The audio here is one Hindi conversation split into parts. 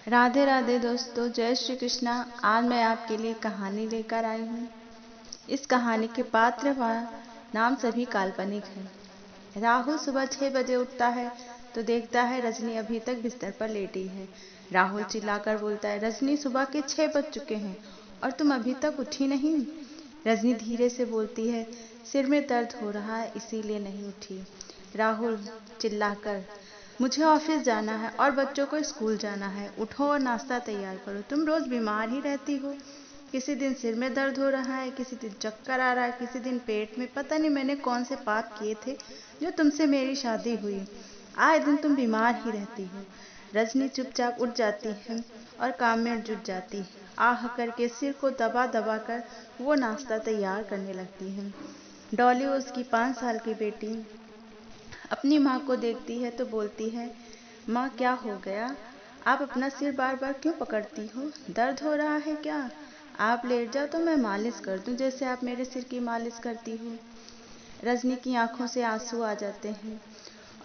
राधे राधे दोस्तों, जय श्री कृष्णा। आज मैं आपके लिए कहानी लेकर आई हूँ। इस कहानी के पात्र व नाम सभी काल्पनिक है। राहुल सुबह 6 बजे उठता है तो देखता है रजनी अभी तक बिस्तर पर लेटी है। राहुल चिल्लाकर बोलता है, रजनी सुबह के 6 बज चुके हैं और तुम अभी तक उठी नहीं। रजनी धीरे से बोलती है, सिर में दर्द हो रहा है इसीलिए नहीं उठी। राहुल चिल्लाकर, मुझे ऑफिस जाना है और बच्चों को स्कूल जाना है, उठो और नाश्ता तैयार करो। तुम रोज बीमार ही रहती हो। किसी दिन सिर में दर्द हो रहा है, किसी दिन चक्कर आ रहा है, किसी दिन पेट में। पता नहीं मैंने कौन से पाप किए थे जो तुमसे मेरी शादी हुई। आए दिन तुम बीमार ही रहती हो। रजनी चुपचाप उठ जाती है और काम में जुट जाती है। आह करके सिर को दबा दबा कर वो नाश्ता तैयार करने लगती है। डॉली, उसकी 5 साल की बेटी, अपनी माँ को देखती है तो बोलती है, माँ क्या हो गया? आप अपना सिर बार बार क्यों पकड़ती हो? दर्द हो रहा है क्या? आप लेट जाओ तो मैं मालिश कर दूं जैसे आप मेरे सिर की मालिश करती हो। रजनी की आंखों से आंसू आ जाते हैं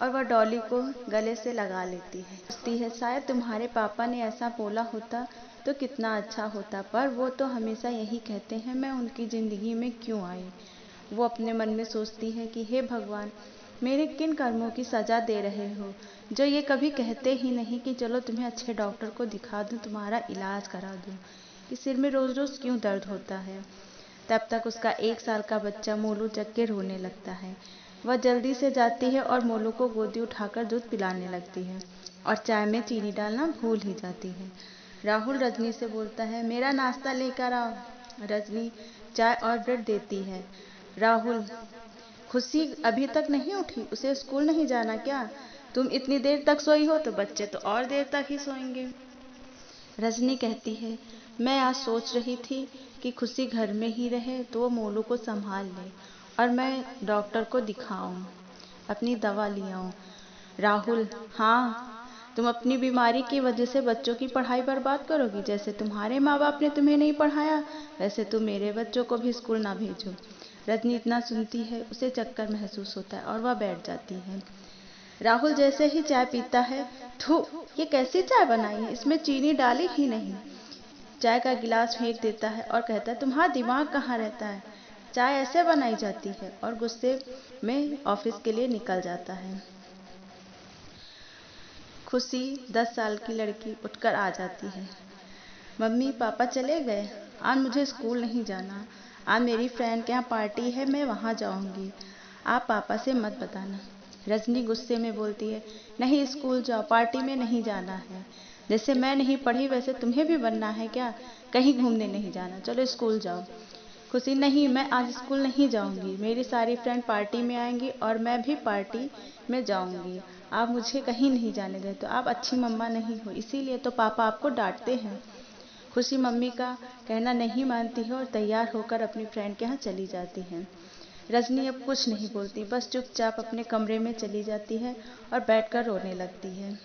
और वह डॉली को गले से लगा लेती है। सोचती है, शायद तुम्हारे पापा ने ऐसा बोला होता तो कितना अच्छा होता, पर वो तो हमेशा यही कहते हैं, मैं उनकी जिंदगी में क्यों आई। वो अपने मन में सोचती है कि हे भगवान, मेरे किन कर्मों की सजा दे रहे हो जो ये कभी कहते ही नहीं कि चलो तुम्हें अच्छे डॉक्टर को दिखा दूं, तुम्हारा इलाज करा दूं। कि सिर में रोज रोज क्यों दर्द होता है। तब तक उसका 1 साल का बच्चा मोलू जग के रोने लगता है। वह जल्दी से जाती है और मोलू को गोदी उठाकर दूध पिलाने लगती है और चाय में चीनी डालना भूल ही जाती है। राहुल रजनी से बोलता है, मेरा नाश्ता लेकर आओ। रजनी चाय और ब्रेड देती है। राहुल, खुशी अभी तक नहीं उठी? उसे स्कूल नहीं जाना क्या? तुम इतनी देर तक सोई हो तो बच्चे तो और देर तक ही सोएंगे। रजनी कहती है, मैं आज सोच रही थी कि खुशी घर में ही रहे तो वो मोलू को संभाल ले और मैं डॉक्टर को दिखाऊं, अपनी दवा ले आऊं। राहुल, हाँ, तुम अपनी बीमारी की वजह से बच्चों की पढ़ाई बर्बाद करोगी। जैसे तुम्हारे माँ बाप ने तुम्हें नहीं पढ़ाया वैसे तुम मेरे बच्चों को भी स्कूल ना भेजो। रजनी इतना सुनती है उसे चक्कर महसूस होता है और वह बैठ जाती है। राहुल जैसे ही चाय पीता है, थू, ये कैसी चाय बनाई है, इसमें चीनी डाली ही नहीं। चाय का गिलास फेंक देता है और कहता है, तुम्हारा दिमाग कहाँ रहता है? चाय ऐसे बनाई जाती है, और गुस्से में ऑफिस के लिए निकल जाता है। खुशी 10 साल की लड़की उठकर आ जाती है। मम्मी पापा चले गए, आज मुझे स्कूल नहीं जाना। आज मेरी फ्रेंड के यहाँ पार्टी है, मैं वहाँ जाऊंगी। आप पापा से मत बताना। रजनी गुस्से में बोलती है, नहीं, स्कूल जाओ, पार्टी में नहीं जाना है। जैसे मैं नहीं पढ़ी वैसे तुम्हें भी बनना है क्या? कहीं घूमने नहीं जाना, चलो स्कूल जाओ। खुशी, नहीं, मैं आज स्कूल नहीं जाऊंगी। मेरी सारी फ्रेंड पार्टी में आएंगी और मैं भी पार्टी में जाऊंगी। आप मुझे कहीं नहीं जाने देते तो आप अच्छी मम्मा नहीं हो, इसीलिए तो पापा आपको डांटते हैं। खुशी मम्मी का कहना नहीं मानती है और तैयार होकर अपनी फ्रेंड के यहाँ चली जाती है। रजनी अब कुछ नहीं बोलती, बस चुपचाप अपने कमरे में चली जाती है और बैठकर रोने लगती है।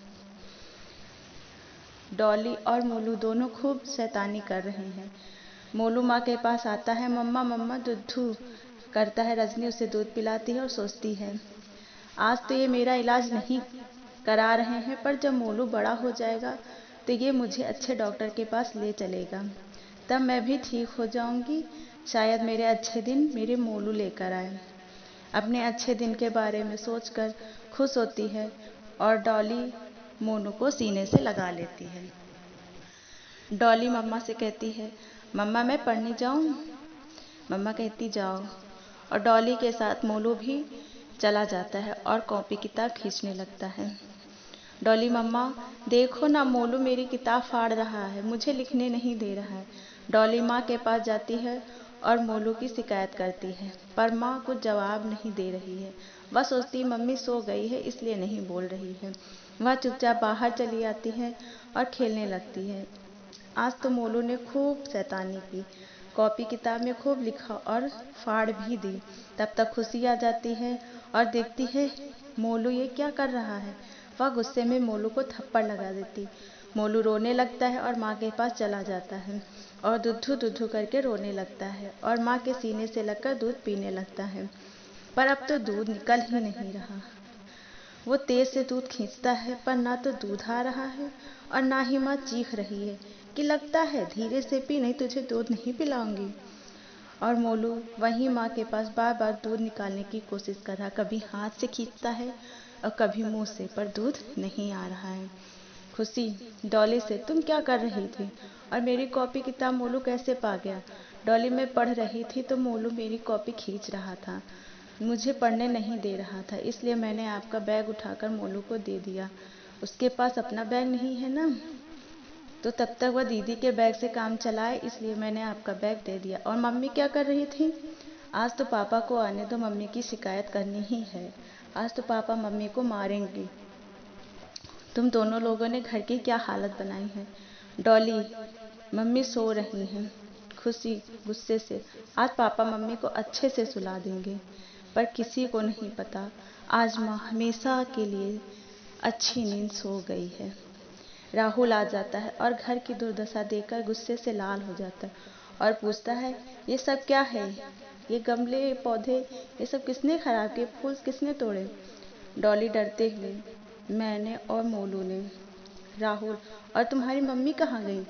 डॉली और मोलू दोनों खूब शैतानी कर रहे हैं। मोलू माँ के पास आता है, मम्मा मम्मा दुद्धू करता है। रजनी उसे दूध पिलाती है और सोचती है, आज तो ये मेरा इलाज नहीं करा रहे हैं, पर जब मोलू बड़ा हो जाएगा तो ये मुझे अच्छे डॉक्टर के पास ले चलेगा, तब मैं भी ठीक हो जाऊंगी। शायद मेरे अच्छे दिन मेरे मोलू लेकर आए। अपने अच्छे दिन के बारे में सोचकर खुश होती है और डॉली मोनू को सीने से लगा लेती है। डॉली मम्मा से कहती है, मम्मा मैं पढ़ने जाऊं? मम्मा कहती, जाओ। और डॉली के साथ मोलू भी चला जाता है और कॉपी किताब खींचने लगता है। डॉली, मम्मा देखो ना, मोलू मेरी किताब फाड़ रहा है, मुझे लिखने नहीं दे रहा है। डॉली माँ के पास जाती है और मोलू की शिकायत करती है, पर माँ कुछ जवाब नहीं दे रही है। वह सोचती मम्मी सो गई है इसलिए नहीं बोल रही है। वह चुपचाप बाहर चली आती है और खेलने लगती है। आज तो मोलू ने खूब शैतानी की, कॉपी किताब में खूब लिखा और फाड़ भी दी। तब तक खुशी आ जाती है और देखती है मोलू ये क्या कर रहा है। वह गुस्से में मोलू को थप्पड़ लगा देती। मोलू रोने लगता है और माँ के पास चला जाता है और दुद्धू दुद्धू करके रोने लगता है और माँ के सीने से लगकर दूध पीने लगता है, पर अब तो दूध निकल ही नहीं रहा। वो तेज से दूध खींचता है, पर ना तो दूध आ रहा है और ना ही माँ चीख रही है कि लगता है धीरे से पी, नहीं तुझे दूध नहीं पिलाऊंगी। और मोलू वहीं माँ के पास बार बार दूध निकालने की कोशिश कर रहा, कभी हाथ से खींचता है और कभी मुंह से, पर दूध नहीं आ रहा है। खुशी डॉली से, तुम क्या कर रही थी और मेरी कॉपी किताब मोलू कैसे पा गया? डॉली, मैं पढ़ रही थी तो मोलू मेरी कॉपी खींच रहा था, मुझे पढ़ने नहीं दे रहा था, इसलिए मैंने आपका बैग उठाकर मोलू को दे दिया। उसके पास अपना बैग नहीं है ना, तो तब तक वह दीदी के बैग से काम चलाए, इसलिए मैंने आपका बैग दे दिया। और मम्मी क्या कर रही थी? आज तो पापा को आने दो, मम्मी की शिकायत करनी ही है। आज तो पापा मम्मी को मारेंगे। तुम दोनों लोगों ने घर की क्या हालत बनाई है। डॉली, मम्मी सो रही हैं। खुशी गुस्से से, आज पापा मम्मी को अच्छे से सुला देंगे। पर किसी को नहीं पता, आज माँ हमेशा के लिए अच्छी नींद सो गई है। राहुल आ जाता है और घर की दुर्दशा देखकर गुस्से से लाल हो जाता है और पूछता है, ये सब क्या है? ये गमले पौधे, ये सब किसने खराब किए? फूल किसने तोड़े? डॉली डरते हुए, मैंने और मोलू ने। राहुल, और तुम्हारी मम्मी कहाँ गई?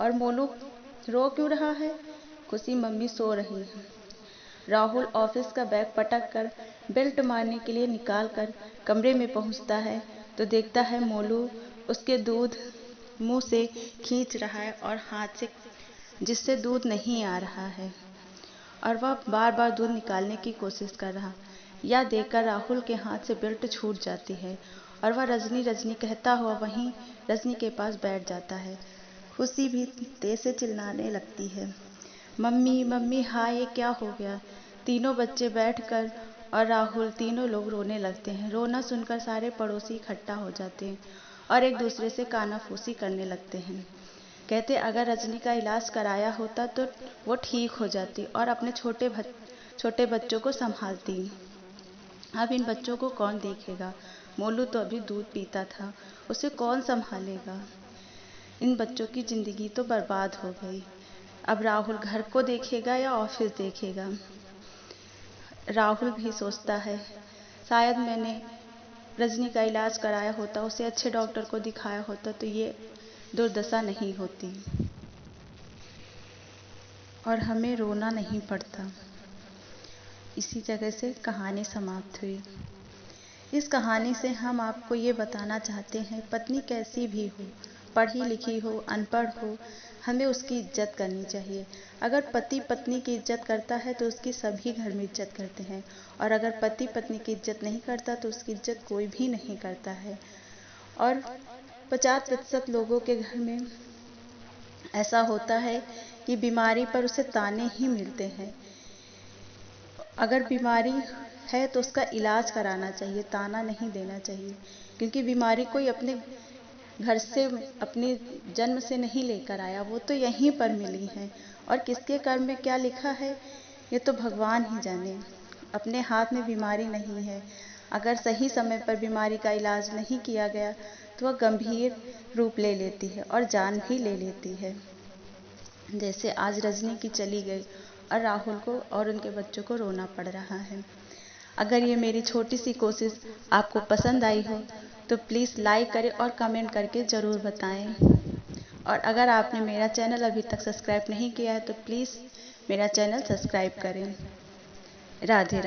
और मोलू रो क्यों रहा है? खुशी, मम्मी सो रही है। राहुल ऑफिस का बैग पटक कर बेल्ट मारने के लिए निकाल कर कमरे में पहुंचता है तो देखता है मोलू उसके दूध मुंह से खींच रहा है और हाथ से, जिससे दूध नहीं आ रहा है और वह बार बार दूध निकालने की कोशिश कर रहा। यह देखकर राहुल के हाथ से बेल्ट छूट जाती है और वह रजनी रजनी कहता हुआ वहीं रजनी के पास बैठ जाता है। खुशी भी तेज से चिल्लाने लगती है, मम्मी मम्मी, हाँ ये क्या हो गया? तीनों बच्चे बैठकर और राहुल तीनों लोग रोने लगते हैं। रोना सुनकर सारे पड़ोसी इकट्ठा हो जाते हैं और एक दूसरे से कानाफूसी करने लगते हैं। कहते अगर रजनी का इलाज कराया होता तो वो ठीक हो जाती और अपने छोटे बच्चों को संभालती। अब इन बच्चों को कौन देखेगा? मोलू तो अभी दूध पीता था, उसे कौन संभालेगा? इन बच्चों की जिंदगी तो बर्बाद हो गई। अब राहुल घर को देखेगा या ऑफिस देखेगा? राहुल भी सोचता है, शायद मैंने रजनी का इलाज कराया होता, उसे अच्छे डॉक्टर को दिखाया होता तो ये दुर्दशा नहीं होती और हमें रोना नहीं पड़ता। इसी जगह से कहानी समाप्त हुई। इस कहानी से हम आपको ये बताना चाहते हैं, पत्नी कैसी भी हो, पढ़ी लिखी हो, अनपढ़ हो, हमें उसकी इज्जत करनी चाहिए। अगर पति पत्नी की इज्जत करता है तो उसकी सभी घर में इज्जत करते हैं और अगर पति पत्नी की इज्जत नहीं करता तो उसकी इज्जत कोई भी नहीं करता है। और 50% लोगों के घर में ऐसा होता है कि बीमारी पर उसे ताने ही मिलते हैं। अगर बीमारी है तो उसका इलाज कराना चाहिए, ताना नहीं देना चाहिए, क्योंकि बीमारी कोई अपने घर से, अपने जन्म से नहीं लेकर आया, वो तो यहीं पर मिली है और किसके कर्म में क्या लिखा है ये तो भगवान ही जाने। अपने हाथ में बीमारी नहीं है। अगर सही समय पर बीमारी का इलाज नहीं किया गया तो वह गंभीर रूप ले लेती है और जान भी ले लेती है। जैसे आज रजनी की चली गई और राहुल को और उनके बच्चों को रोना पड़ रहा है। अगर ये मेरी छोटी सी कोशिश आपको पसंद आई हो तो प्लीज़ लाइक करें और कमेंट करके ज़रूर बताएं। और अगर आपने मेरा चैनल अभी तक सब्सक्राइब नहीं किया है तो प्लीज़ मेरा चैनल सब्सक्राइब करें। राधे राधे।